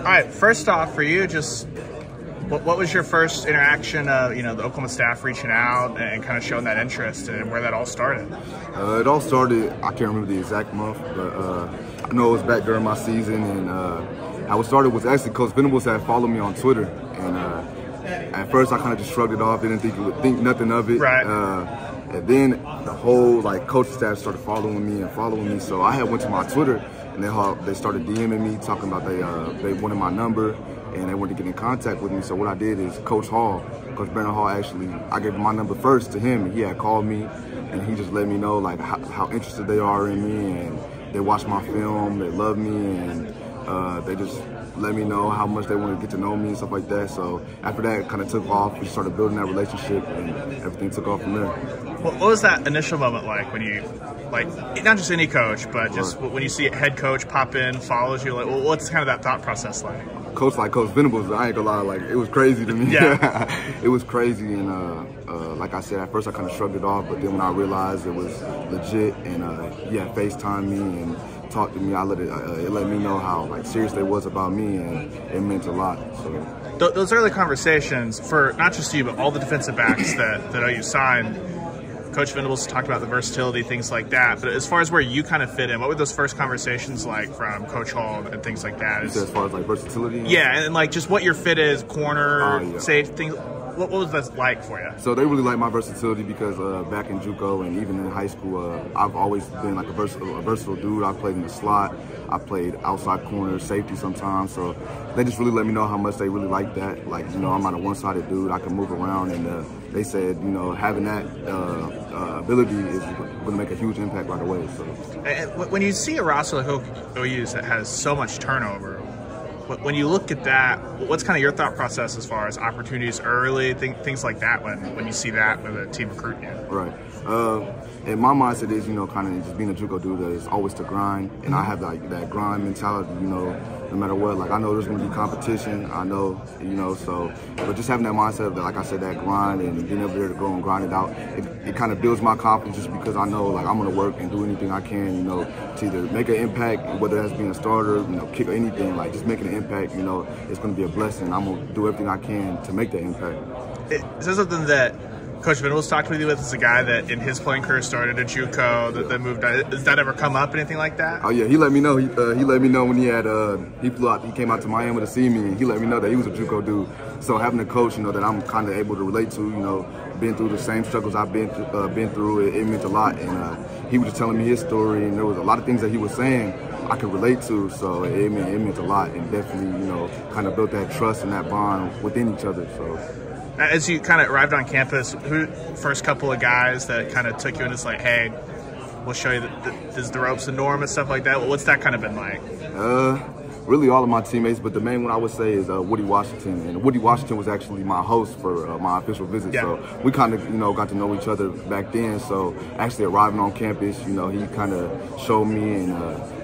right, first off, for you, just what was your first interaction of the Oklahoma staff reaching out and kind of showing that interest, and where that all started? It all started, I can't remember the exact month, but I know it was back during my season, and how it started was actually Coach Venables had followed me on Twitter, and at first I kind of just shrugged it off, didn't think nothing of it. Right. And then the whole coaching staff started following me, so I had went to my Twitter, and they started DMing me, talking about they wanted my number, and they wanted to get in contact with me. So what I did is Coach Brandon Hall, actually, I gave my number first to him, and he had called me, and he just let me know how interested they are in me, and they watch my film, they love me, and they just let me know how much they want to get to know me and stuff like that. So after that, it kind of took off. We started building that relationship, and everything took off from there. What was that initial moment like when you, not just any coach, but just when you see a head coach pop in, follows you? What's kind of that thought process like? Coach Venables, I ain't gonna lie, it was crazy to me. Yeah. It was crazy, and like I said, at first I kind of shrugged it off, but then when I realized it was legit, and he had FaceTimed me and talked to me, it let me know how serious they was about me, and it meant a lot. So those early conversations for not just you, but all the defensive backs that OU signed, Coach Venables talked about the versatility, things like that. But as far as where you kind of fit in, what were those first conversations like from Coach Hall and things like that? As far as versatility? Yeah, and just what your fit is, corner, safe, things. What was that like for you? So they really like my versatility because back in JUCO and even in high school, I've always been a versatile dude. I played in the slot, I played outside corner, safety sometimes. So they just really let me know how much they really like that. I'm not a one-sided dude. I can move around, and they said, having that ability is going to make a huge impact right away. So when you see a roster like OU's that has so much turnover, when you look at that, what's kind of your thought process as far as opportunities early, things like that when you see that with a team recruiting you? Right. And my mindset is, kind of just being a JUCO dude that is always to grind, and I have that grind mentality, no matter what. I know there's going to be competition, I know, but just having that mindset that, like I said, that grind and being able to go and grind it out, it kind of builds my confidence just because I know, I'm going to work and do anything I can, to either make an impact, whether that's being a starter, kick or anything, just making an impact, it's going to be a blessing. I'm going to do everything I can to make that impact. Is that something that Coach Venables talked with you with as a guy that in his playing career started at JUCO, that moved on? Does that ever come up, anything like that? Oh yeah, he let me know. He let me know when he flew out. He came out to Miami to see me, and he let me know that he was a JUCO dude. So having a coach, that I'm kind of able to relate to, been through the same struggles I've been through, it meant a lot. And he was just telling me his story, and there was a lot of things that he was saying I could relate to. So it meant a lot, and definitely, kind of built that trust and that bond within each other. So. As you kind of arrived on campus, first couple of guys that kind of took you and it's like, hey, we'll show you the ropes and norm and stuff like that? What's that kind of been like? Really all of my teammates, but the main one I would say is Woody Washington. And Woody Washington was actually my host for my official visit. Yeah. So we kind of, got to know each other back then. So actually arriving on campus, he kind of showed me and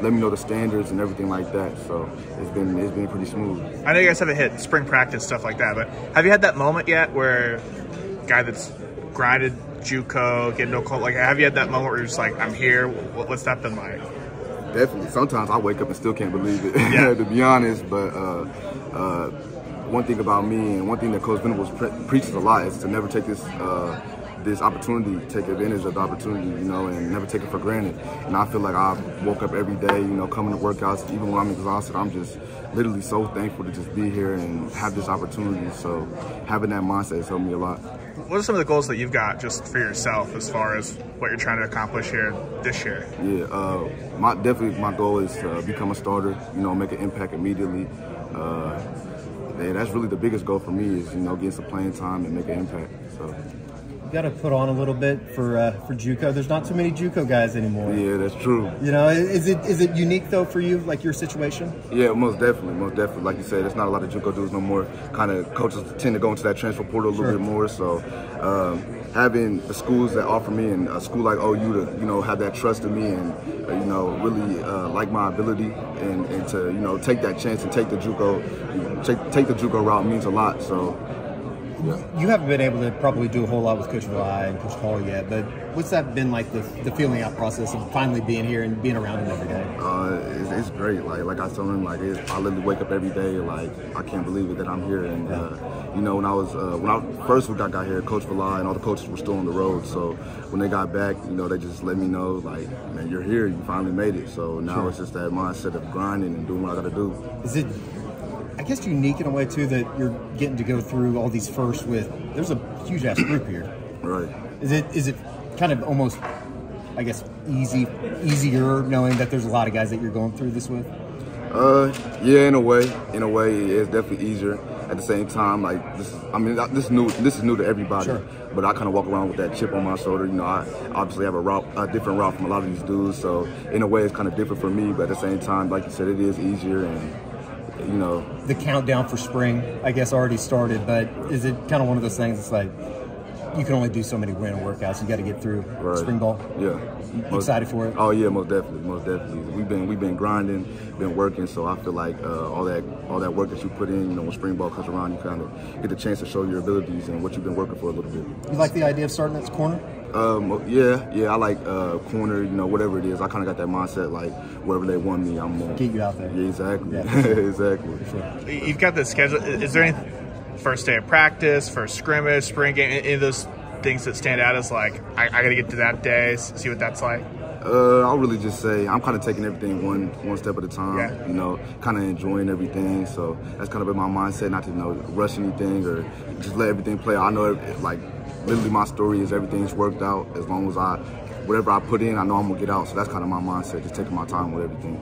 let me know the standards and everything like that. So it's been pretty smooth. I know you guys haven't hit spring practice, stuff like that, but have you had that moment yet where a guy that's grinded JUCO, getting no call, have you had that moment where you're just like, I'm here? What's that been like? Definitely. Sometimes I wake up and still can't believe it, yeah. To be honest. But one thing about me and one thing that Coach Venables preaches a lot is to never take this opportunity, take advantage of the opportunity, and never take it for granted. And I feel like I woke up every day, coming to workouts, even when I'm exhausted, I'm just literally so thankful to just be here and have this opportunity. So having that mindset has helped me a lot. What are some of the goals that you've got just for yourself as far as what you're trying to accomplish here this year? Yeah, definitely my goal is to become a starter, make an impact immediately. That's really the biggest goal for me is, getting some playing time and make an impact. So. You got to put on a little bit for JUCO. There's not too many JUCO guys anymore. Yeah, that's true. Is it unique though for you, like your situation? Yeah, most definitely. Like you said, there's not a lot of JUCO dudes no more. Kind of coaches tend to go into that transfer portal a little bit more. So having the schools that offer me and a school like OU to have that trust in me and really like my ability and to take that chance and take the JUCO route means a lot. So. You haven't been able to probably do a whole lot with Coach Vlad and Coach Hall yet, but what's that been like, the feeling out process of finally being here and being around him every day? It's great. Like I told him, I literally wake up every day like I can't believe it that I'm here. And you know, when I first got here, Coach Vlad and all the coaches were still on the road. So when they got back, you know, they just let me know like, man, you're here. You finally made it. So now It's just that mindset of grinding and doing what I got to do. Is it, I guess, unique in a way too that you're getting to go through all these firsts with? There's a huge ass group here. Right. Is it kind of almost, I guess, easier knowing that there's a lot of guys that you're going through this with? Yeah, in a way, it's definitely easier. At the same time, like this is new to everybody. Sure. But I kind of walk around with that chip on my shoulder. You know, I obviously have a different route from a lot of these dudes. So in a way, it's kind of different for me. But at the same time, like you said, it is easier and. You know, the countdown for spring, I guess, already started, but is it kind of one of those things? It's like you can only do so many winter workouts. You got to get through spring ball. Yeah, excited for it. Oh yeah, most definitely. We've been grinding, been working. So I feel like all that work that you put in, you know, when spring ball comes around, you kind of get the chance to show your abilities and what you've been working for a little bit. You like the idea of starting at corner? Yeah, I like corner, you know, whatever it is. I kind of got that mindset, like, wherever they want me, I'm going to get you out there. Yeah, exactly. Yeah. Exactly. Sure. You've got the schedule. Is there any first day of practice, first scrimmage, spring game, any of those things that stand out as like, I got to get to that day, see what that's like? I'll really just say I'm kind of taking everything one step at a time, you know, kind of enjoying everything. So that's kind of been my mindset, not to, you know, rush anything or just let everything play. I know, like, literally my story is everything's worked out. As long as whatever I put in, I know I'm going to get out. So that's kind of my mindset, just taking my time with everything.